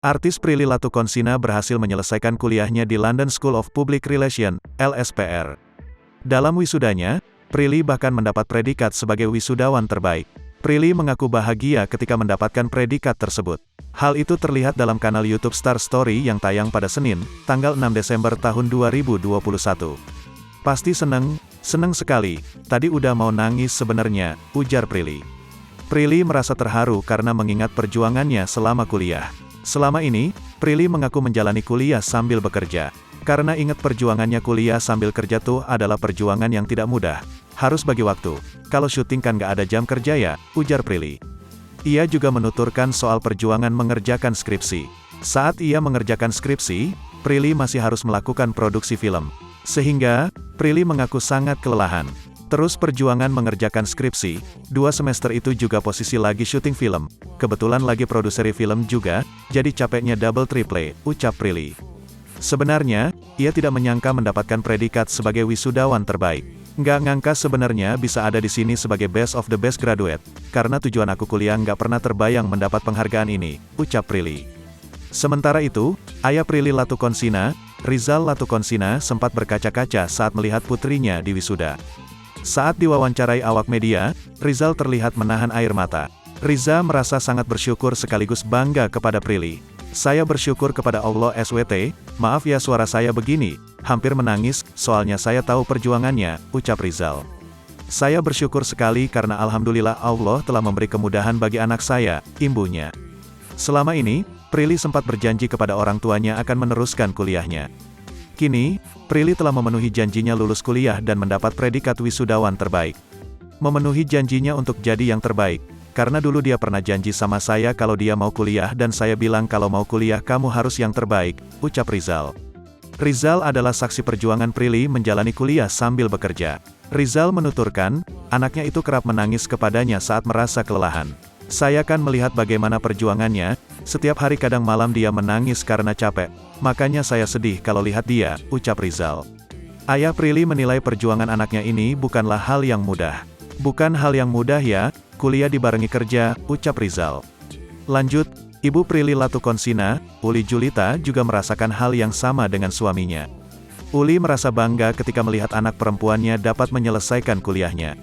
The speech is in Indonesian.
Artis Prilly Latuconsina berhasil menyelesaikan kuliahnya di London School of Public Relations, LSPR. Dalam wisudanya, Prilly bahkan mendapat predikat sebagai wisudawan terbaik. Prilly mengaku bahagia ketika mendapatkan predikat tersebut. Hal itu terlihat dalam kanal YouTube Star Story yang tayang pada Senin, tanggal 6 Desember tahun 2021. "Pasti seneng sekali, tadi udah mau nangis sebenarnya," ujar Prilly. Prilly merasa terharu karena mengingat perjuangannya selama kuliah. Selama ini, Prilly mengaku menjalani kuliah sambil bekerja. Karena ingat perjuangannya kuliah sambil kerja tuh adalah perjuangan yang tidak mudah. Harus bagi waktu. Kalau syuting kan gak ada jam kerja ya, ujar Prilly. Ia juga menuturkan soal perjuangan mengerjakan skripsi. Saat ia mengerjakan skripsi, Prilly masih harus melakukan produksi film. Sehingga, Prilly mengaku sangat kelelahan. Terus perjuangan mengerjakan skripsi, 2 semester itu juga posisi lagi syuting film. Kebetulan lagi produseri film juga, jadi capeknya double triple, ucap Prilly. Sebenarnya, ia tidak menyangka mendapatkan predikat sebagai wisudawan terbaik. Nggak ngangka sebenarnya bisa ada di sini sebagai best of the best graduate. Karena tujuan aku kuliah nggak pernah terbayang mendapat penghargaan ini, ucap Prilly. Sementara itu, ayah Prilly Latuconsina, Rizal Latuconsina sempat berkaca-kaca saat melihat putrinya di wisuda. Saat diwawancarai awak media, Rizal terlihat menahan air mata. Riza merasa sangat bersyukur sekaligus bangga kepada Prilly. "Saya bersyukur kepada Allah SWT, maaf ya suara saya begini, hampir menangis, soalnya saya tahu perjuangannya," ucap Rizal. "Saya bersyukur sekali karena alhamdulillah Allah telah memberi kemudahan bagi anak saya," imbuhnya. Selama ini, Prilly sempat berjanji kepada orang tuanya akan meneruskan kuliahnya. Kini, Prilly telah memenuhi janjinya lulus kuliah dan mendapat predikat wisudawan terbaik. Memenuhi janjinya untuk jadi yang terbaik. Karena dulu dia pernah janji sama saya kalau dia mau kuliah dan saya bilang kalau mau kuliah kamu harus yang terbaik, ucap Rizal. Rizal adalah saksi perjuangan Prilly menjalani kuliah sambil bekerja. Rizal menuturkan, anaknya itu kerap menangis kepadanya saat merasa kelelahan. "Saya kan melihat bagaimana perjuangannya, setiap hari kadang malam dia menangis karena capek, makanya saya sedih kalau lihat dia," ucap Rizal. Ayah Prilly menilai perjuangan anaknya ini bukanlah hal yang mudah. "Bukan hal yang mudah ya, kuliah dibarengi kerja," ucap Rizal. Lanjut, ibu Prilly Latuconsina, Uli Julita juga merasakan hal yang sama dengan suaminya. Uli merasa bangga ketika melihat anak perempuannya dapat menyelesaikan kuliahnya.